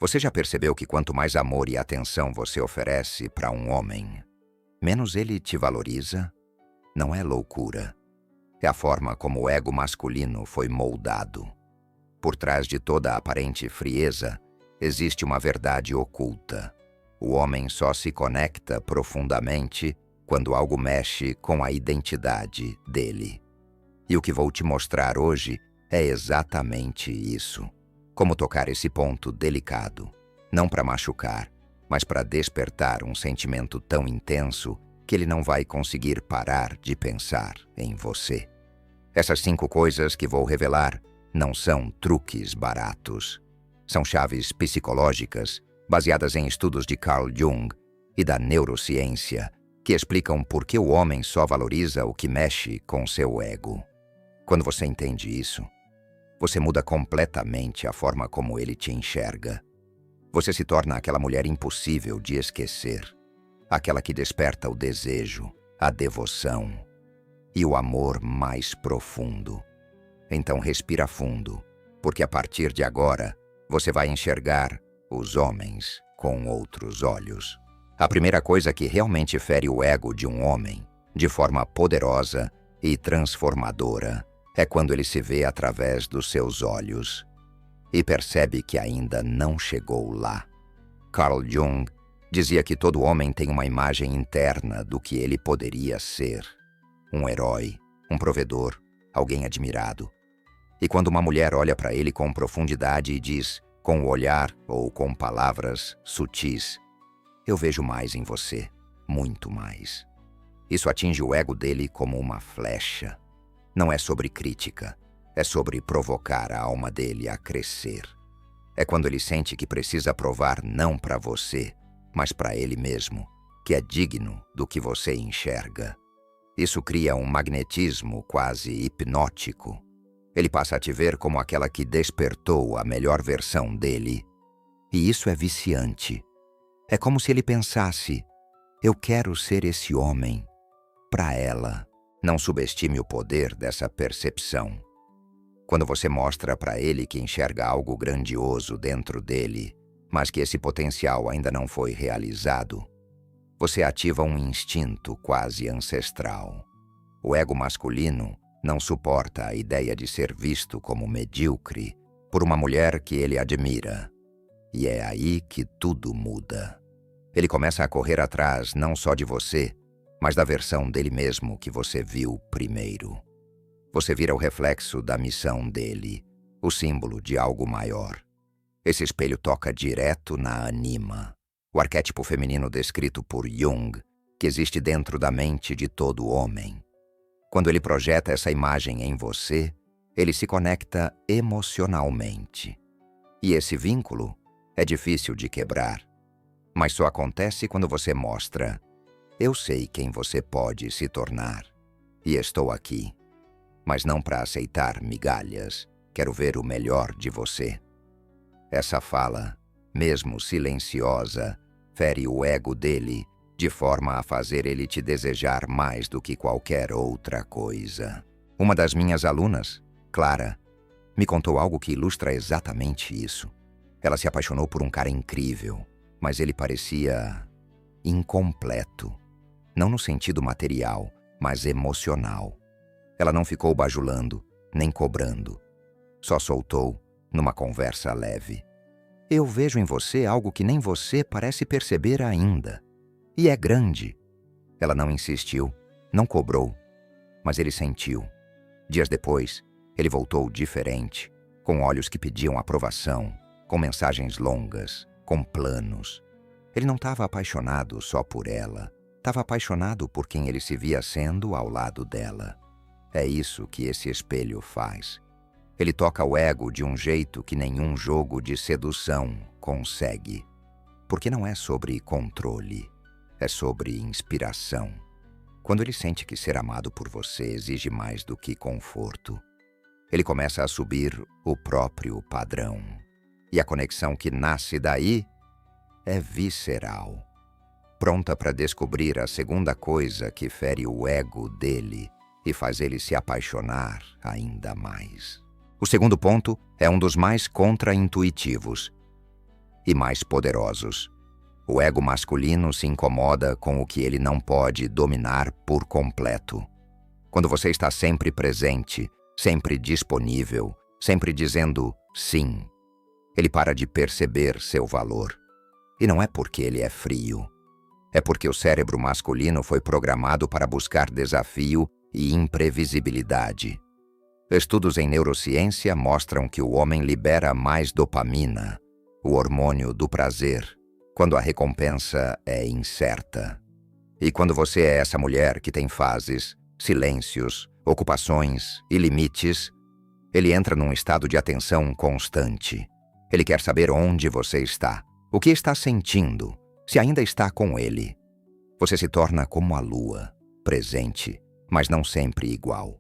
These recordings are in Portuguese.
Você já percebeu que quanto mais amor e atenção você oferece para um homem, menos ele te valoriza? Não é loucura. É a forma como o ego masculino foi moldado. Por trás de toda a aparente frieza, existe uma verdade oculta. O homem só se conecta profundamente quando algo mexe com a identidade dele. E o que vou te mostrar hoje é exatamente isso. Como tocar esse ponto delicado, não para machucar, mas para despertar um sentimento tão intenso que ele não vai conseguir parar de pensar em você. Essas 5 coisas que vou revelar não são truques baratos. São chaves psicológicas baseadas em estudos de Carl Jung e da neurociência que explicam por que o homem só valoriza o que mexe com seu ego. Quando você entende isso, você muda completamente a forma como ele te enxerga. Você se torna aquela mulher impossível de esquecer, aquela que desperta o desejo, a devoção e o amor mais profundo. Então respira fundo, porque a partir de agora você vai enxergar os homens com outros olhos. A primeira coisa que realmente fere o ego de um homem, de forma poderosa e transformadora, é quando ele se vê através dos seus olhos e percebe que ainda não chegou lá. Carl Jung dizia que todo homem tem uma imagem interna do que ele poderia ser. Um herói, um provedor, alguém admirado. E quando uma mulher olha para ele com profundidade e diz, com o olhar ou com palavras sutis, "Eu vejo mais em você, muito mais." Isso atinge o ego dele como uma flecha. Não é sobre crítica, é sobre provocar a alma dele a crescer. É quando ele sente que precisa provar não para você, mas para ele mesmo, que é digno do que você enxerga. Isso cria um magnetismo quase hipnótico. Ele passa a te ver como aquela que despertou a melhor versão dele. E isso é viciante. É como se ele pensasse, "Eu quero ser esse homem para ela." Não subestime o poder dessa percepção. Quando você mostra para ele que enxerga algo grandioso dentro dele, mas que esse potencial ainda não foi realizado, você ativa um instinto quase ancestral. O ego masculino não suporta a ideia de ser visto como medíocre por uma mulher que ele admira. E é aí que tudo muda. Ele começa a correr atrás não só de você, mas da versão dele mesmo que você viu primeiro. Você vira o reflexo da missão dele, o símbolo de algo maior. Esse espelho toca direto na anima, o arquétipo feminino descrito por Jung, que existe dentro da mente de todo homem. Quando ele projeta essa imagem em você, ele se conecta emocionalmente. E esse vínculo é difícil de quebrar, mas só acontece quando você mostra, "Eu sei quem você pode se tornar, e estou aqui, mas não para aceitar migalhas, quero ver o melhor de você." Essa fala, mesmo silenciosa, fere o ego dele, de forma a fazer ele te desejar mais do que qualquer outra coisa. Uma das minhas alunas, Clara, me contou algo que ilustra exatamente isso. Ela se apaixonou por um cara incrível, mas ele parecia incompleto. Não no sentido material, mas emocional. Ela não ficou bajulando, nem cobrando. Só soltou, numa conversa leve, "Eu vejo em você algo que nem você parece perceber ainda. E é grande." Ela não insistiu, não cobrou, mas ele sentiu. Dias depois, ele voltou diferente, com olhos que pediam aprovação, com mensagens longas, com planos. Ele não estava apaixonado só por ela, estava apaixonado por quem ele se via sendo ao lado dela. É isso que esse espelho faz. Ele toca o ego de um jeito que nenhum jogo de sedução consegue. Porque não é sobre controle, é sobre inspiração. Quando ele sente que ser amado por você exige mais do que conforto, ele começa a subir o próprio padrão. E a conexão que nasce daí é visceral. Pronta para descobrir a segunda coisa que fere o ego dele e faz ele se apaixonar ainda mais. O segundo ponto é um dos mais contraintuitivos. e mais poderosos. O ego masculino se incomoda com o que ele não pode dominar por completo. Quando você está sempre presente, sempre disponível, sempre dizendo sim, ele para de perceber seu valor. E não é porque ele é frio. É porque o cérebro masculino foi programado para buscar desafio e imprevisibilidade. Estudos em neurociência mostram que o homem libera mais dopamina, o hormônio do prazer, quando a recompensa é incerta. E quando você é essa mulher que tem fases, silêncios, ocupações e limites, ele entra num estado de atenção constante. Ele quer saber onde você está, o que está sentindo, se ainda está com ele. Você se torna como a lua, presente, mas não sempre igual.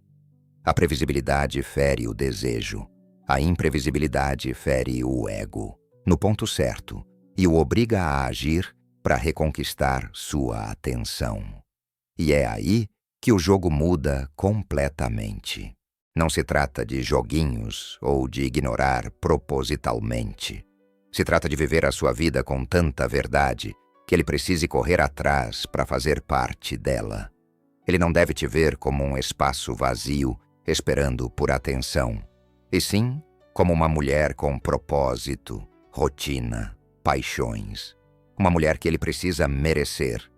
A previsibilidade fere o desejo. A imprevisibilidade fere o ego, no ponto certo, e o obriga a agir para reconquistar sua atenção. E é aí que o jogo muda completamente. Não se trata de joguinhos ou de ignorar propositalmente. Se trata de viver a sua vida com tanta verdade que ele precise correr atrás para fazer parte dela. Ele não deve te ver como um espaço vazio esperando por atenção, e sim como uma mulher com propósito, rotina, paixões. Uma mulher que ele precisa merecer.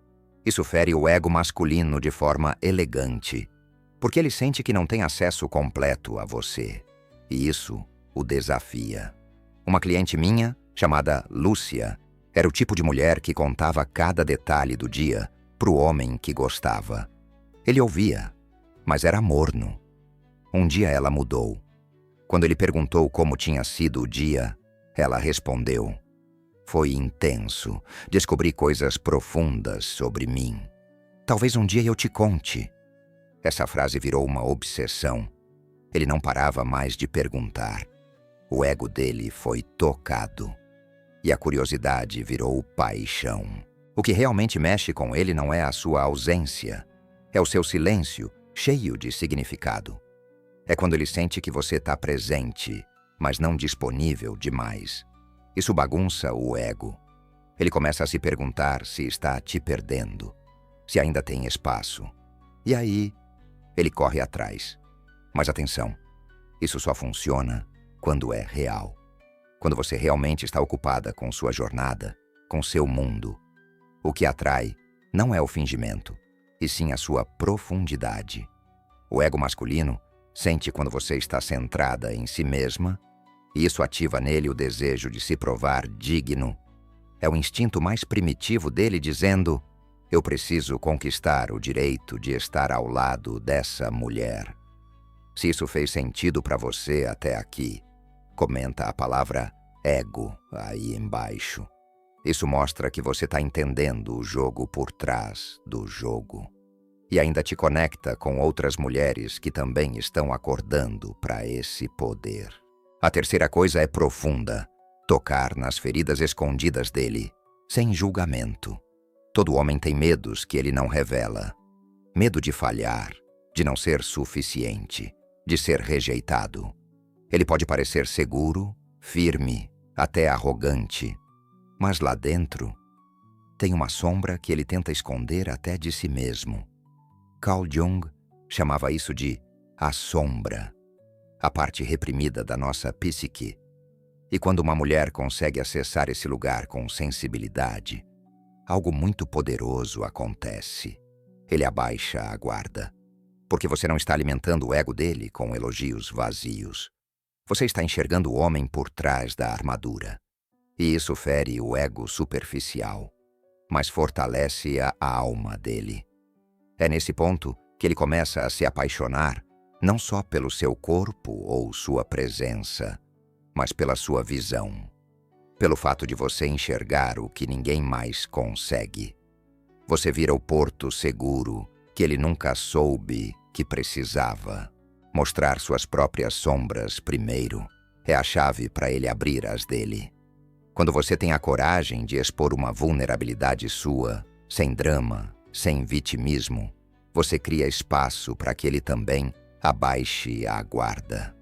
Isso fere o ego masculino de forma elegante, porque ele sente que não tem acesso completo a você, e isso o desafia. Uma cliente minha, chamada Lúcia, era o tipo de mulher que contava cada detalhe do dia para o homem que gostava. Ele ouvia, mas era morno. Um dia ela mudou. Quando ele perguntou como tinha sido o dia, ela respondeu: "Foi intenso. Descobri coisas profundas sobre mim. Talvez um dia eu te conte." Essa frase virou uma obsessão. Ele não parava mais de perguntar. O ego dele foi tocado. E a curiosidade virou paixão. O que realmente mexe com ele não é a sua ausência. É o seu silêncio, cheio de significado. É quando ele sente que você está presente, mas não disponível demais. Isso bagunça o ego. Ele começa a se perguntar se está te perdendo, se ainda tem espaço. E aí, ele corre atrás. Mas atenção, isso só funciona quando é real. Quando você realmente está ocupada com sua jornada, com seu mundo. O que atrai não é o fingimento, e sim a sua profundidade. O ego masculino sente quando você está centrada em si mesma, e isso ativa nele o desejo de se provar digno. É o instinto mais primitivo dele dizendo: "Eu preciso conquistar o direito de estar ao lado dessa mulher." Se isso fez sentido para você até aqui, comenta a palavra ego aí embaixo. Isso mostra que você está entendendo o jogo por trás do jogo. E ainda te conecta com outras mulheres que também estão acordando para esse poder. A terceira coisa é profunda. Tocar nas feridas escondidas dele, sem julgamento. Todo homem tem medos que ele não revela. Medo de falhar, de não ser suficiente, de ser rejeitado. Ele pode parecer seguro, firme, até arrogante. Mas lá dentro, tem uma sombra que ele tenta esconder até de si mesmo. Carl Jung chamava isso de a sombra, a parte reprimida da nossa psique. E quando uma mulher consegue acessar esse lugar com sensibilidade, algo muito poderoso acontece. Ele abaixa a guarda, porque você não está alimentando o ego dele com elogios vazios. Você está enxergando o homem por trás da armadura. E isso fere o ego superficial, mas fortalece a alma dele. É nesse ponto que ele começa a se apaixonar, não só pelo seu corpo ou sua presença, mas pela sua visão. Pelo fato de você enxergar o que ninguém mais consegue. Você vira o porto seguro que ele nunca soube que precisava. Mostrar suas próprias sombras primeiro é a chave para ele abrir as dele. Quando você tem a coragem de expor uma vulnerabilidade sua, sem drama, sem vitimismo, você cria espaço para que ele também abaixe a guarda.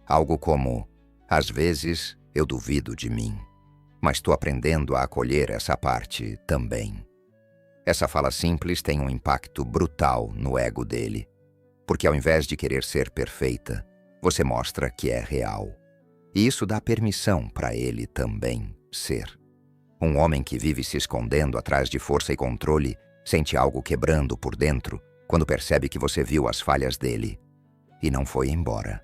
Algo como: às vezes eu duvido de mim, mas estou aprendendo a acolher essa parte também. Essa fala simples tem um impacto brutal no ego dele, porque ao invés de querer ser perfeita, você mostra que é real. E isso dá permissão para ele também ser. Um homem que vive se escondendo atrás de força e controle sente algo quebrando por dentro quando percebe que você viu as falhas dele e não foi embora.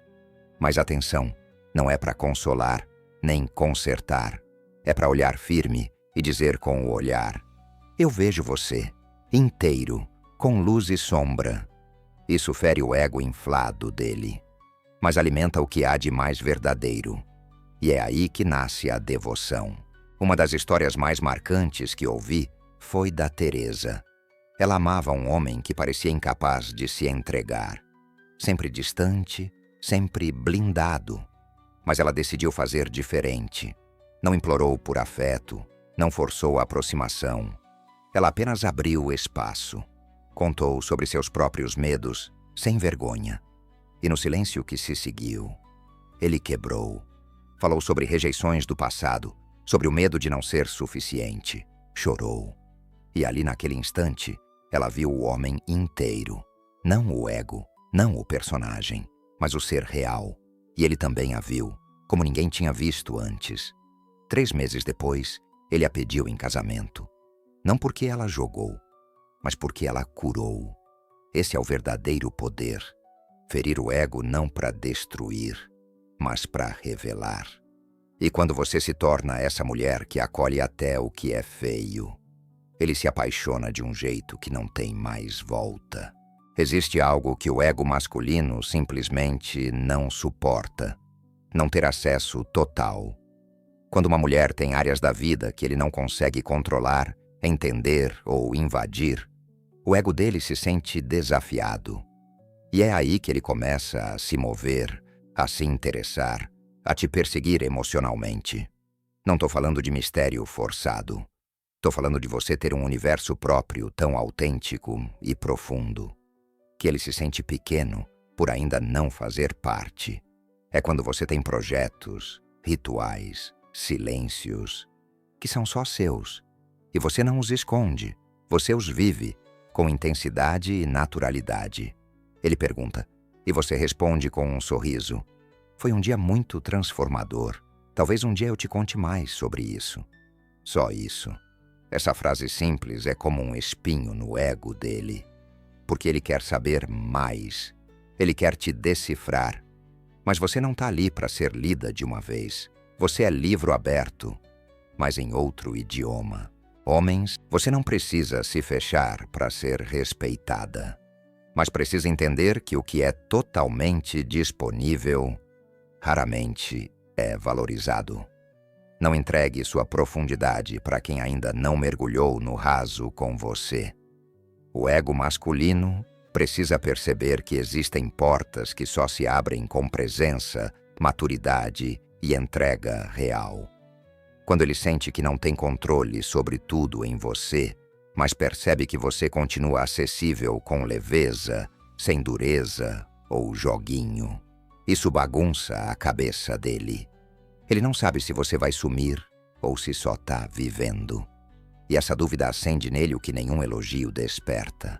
Mas atenção, não é para consolar nem consertar. É para olhar firme e dizer com o olhar: eu vejo você, inteiro, com luz e sombra. Isso fere o ego inflado dele, mas alimenta o que há de mais verdadeiro. E é aí que nasce a devoção. Uma das histórias mais marcantes que ouvi foi da Teresa. Ela amava um homem que parecia incapaz de se entregar. Sempre distante, sempre blindado. Mas ela decidiu fazer diferente. Não implorou por afeto, não forçou a aproximação. Ela apenas abriu espaço. Contou sobre seus próprios medos, sem vergonha. E no silêncio que se seguiu, ele quebrou. Falou sobre rejeições do passado, sobre o medo de não ser suficiente. Chorou. E ali naquele instante, ela viu o homem inteiro. Não o ego, não o personagem, mas o ser real. E ele também a viu, como ninguém tinha visto antes. 3 meses depois, ele a pediu em casamento. Não porque ela jogou, mas porque ela curou. Esse é o verdadeiro poder. Ferir o ego não para destruir, mas para revelar. E quando você se torna essa mulher que acolhe até o que é feio, ele se apaixona de um jeito que não tem mais volta. Existe algo que o ego masculino simplesmente não suporta: não ter acesso total. Quando uma mulher tem áreas da vida que ele não consegue controlar, entender ou invadir, o ego dele se sente desafiado. E é aí que ele começa a se mover, a se interessar, a te perseguir emocionalmente. Não estou falando de mistério forçado. Estou falando de você ter um universo próprio tão autêntico e profundo, que ele se sente pequeno por ainda não fazer parte. É quando você tem projetos, rituais, silêncios, que são só seus. E você não os esconde, você os vive com intensidade e naturalidade. Ele pergunta, e você responde com um sorriso: foi um dia muito transformador. Talvez um dia eu te conte mais sobre isso. Só isso. Essa frase simples é como um espinho no ego dele, porque ele quer saber mais. Ele quer te decifrar. Mas você não está ali para ser lida de uma vez. Você é livro aberto, mas em outro idioma. Homens, você não precisa se fechar para ser respeitada, mas precisa entender que o que é totalmente disponível raramente é valorizado. Não entregue sua profundidade para quem ainda não mergulhou no raso com você. O ego masculino precisa perceber que existem portas que só se abrem com presença, maturidade e entrega real. Quando ele sente que não tem controle sobre tudo em você, mas percebe que você continua acessível com leveza, sem dureza ou joguinho, isso bagunça a cabeça dele. Ele não sabe se você vai sumir ou se só está vivendo. E essa dúvida acende nele o que nenhum elogio desperta.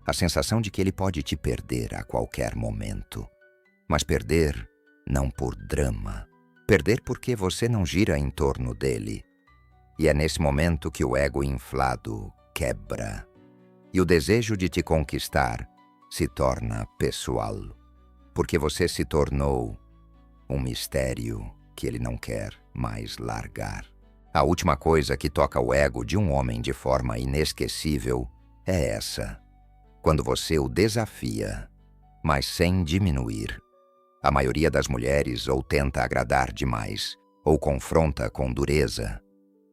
A sensação de que ele pode te perder a qualquer momento. Mas perder não por drama. Perder porque você não gira em torno dele. E é nesse momento que o ego inflado quebra. E o desejo de te conquistar se torna pessoal. Porque você se tornou um mistério que ele não quer mais largar. A última coisa que toca o ego de um homem de forma inesquecível é essa: quando você o desafia, mas sem diminuir. A maioria das mulheres ou tenta agradar demais, ou confronta com dureza.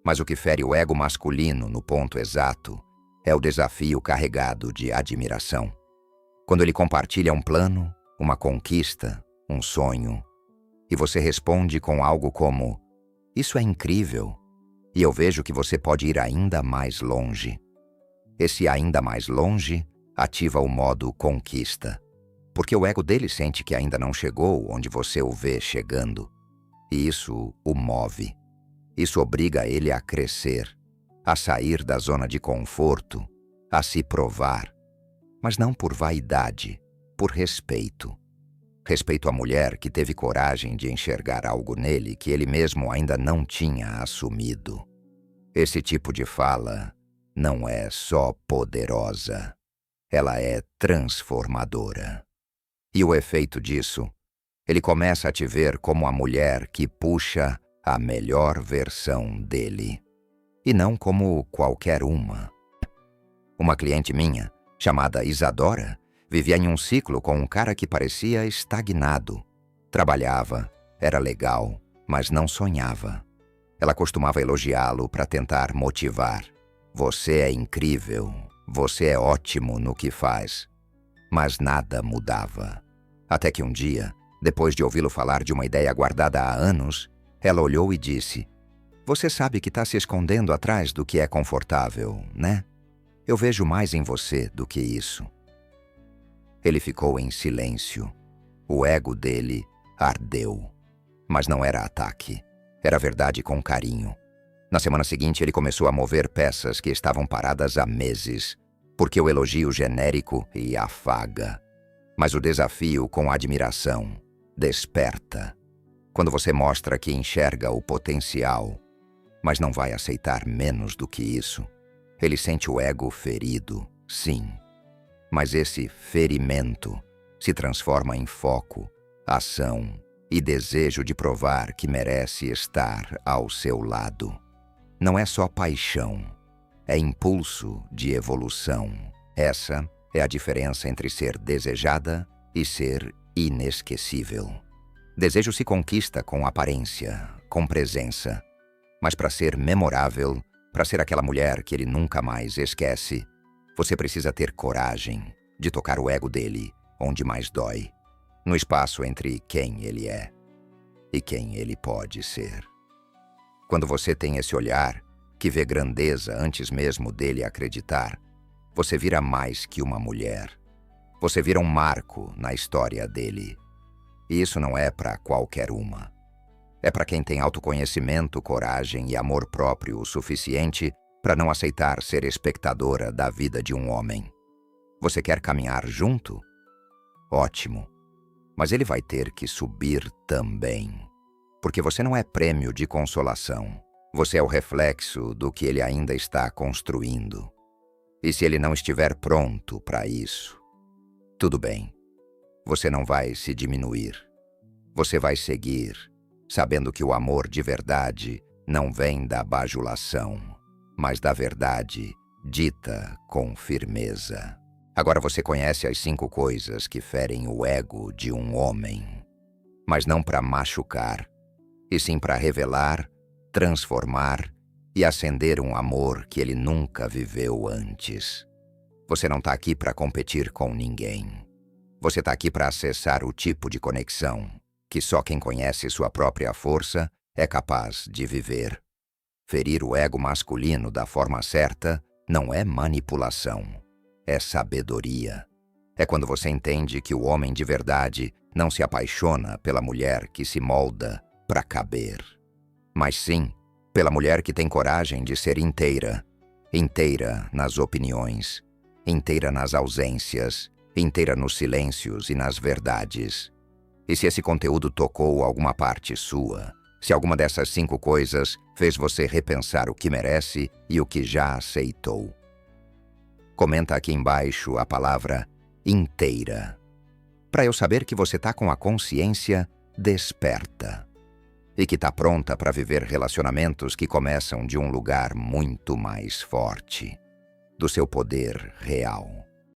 Mas o que fere o ego masculino no ponto exato é o desafio carregado de admiração. Quando ele compartilha um plano, uma conquista, um sonho, e você responde com algo como: isso é incrível, e eu vejo que você pode ir ainda mais longe. Esse ainda mais longe ativa o modo conquista, porque o ego dele sente que ainda não chegou onde você o vê chegando, e isso o move. Isso obriga ele a crescer, a sair da zona de conforto, a se provar, mas não por vaidade, por respeito. Respeito à mulher que teve coragem de enxergar algo nele que ele mesmo ainda não tinha assumido. Esse tipo de fala não é só poderosa, ela é transformadora. E o efeito disso, ele começa a te ver como a mulher que puxa a melhor versão dele, e não como qualquer uma. Uma cliente minha, chamada Isadora, vivia em um ciclo com um cara que parecia estagnado. Trabalhava, era legal, mas não sonhava. Ela costumava elogiá-lo para tentar motivar. Você é incrível, você é ótimo no que faz. Mas nada mudava. Até que um dia, depois de ouvi-lo falar de uma ideia guardada há anos, ela olhou e disse: "Você sabe que está se escondendo atrás do que é confortável, né? Eu vejo mais em você do que isso." Ele ficou em silêncio. O ego dele ardeu. Mas não era ataque. Era verdade com carinho. Na semana seguinte, ele começou a mover peças que estavam paradas há meses, porque o elogio genérico e afaga. Mas o desafio com admiração desperta. Quando você mostra que enxerga o potencial, mas não vai aceitar menos do que isso, ele sente o ego ferido, sim. Mas esse ferimento se transforma em foco, ação e desejo de provar que merece estar ao seu lado. Não é só paixão, é impulso de evolução. Essa é a diferença entre ser desejada e ser inesquecível. Desejo se conquista com aparência, com presença. Mas para ser memorável, para ser aquela mulher que ele nunca mais esquece, você precisa ter coragem de tocar o ego dele onde mais dói, no espaço entre quem ele é e quem ele pode ser. Quando você tem esse olhar, que vê grandeza antes mesmo dele acreditar, você vira mais que uma mulher. Você vira um marco na história dele. E isso não é para qualquer uma. É para quem tem autoconhecimento, coragem e amor próprio o suficiente para não aceitar ser espectadora da vida de um homem. Você quer caminhar junto? Ótimo. Mas ele vai ter que subir também. Porque você não é prêmio de consolação. Você é o reflexo do que ele ainda está construindo. E se ele não estiver pronto para isso, tudo bem. Você não vai se diminuir. Você vai seguir, sabendo que o amor de verdade não vem da bajulação, mas da verdade dita com firmeza. Agora você conhece as 5 coisas que ferem o ego de um homem, mas não para machucar, e sim para revelar, transformar e acender um amor que ele nunca viveu antes. Você não está aqui para competir com ninguém. Você está aqui para acessar o tipo de conexão que só quem conhece sua própria força é capaz de viver. Ferir o ego masculino da forma certa não é manipulação, é sabedoria. É quando você entende que o homem de verdade não se apaixona pela mulher que se molda para caber, mas sim pela mulher que tem coragem de ser inteira, inteira nas opiniões, inteira nas ausências, inteira nos silêncios e nas verdades. E se esse conteúdo tocou alguma parte sua, se alguma dessas 5 coisas fez você repensar o que merece e o que já aceitou, comenta aqui embaixo a palavra inteira, para eu saber que você está com a consciência desperta e que está pronta para viver relacionamentos que começam de um lugar muito mais forte, do seu poder real.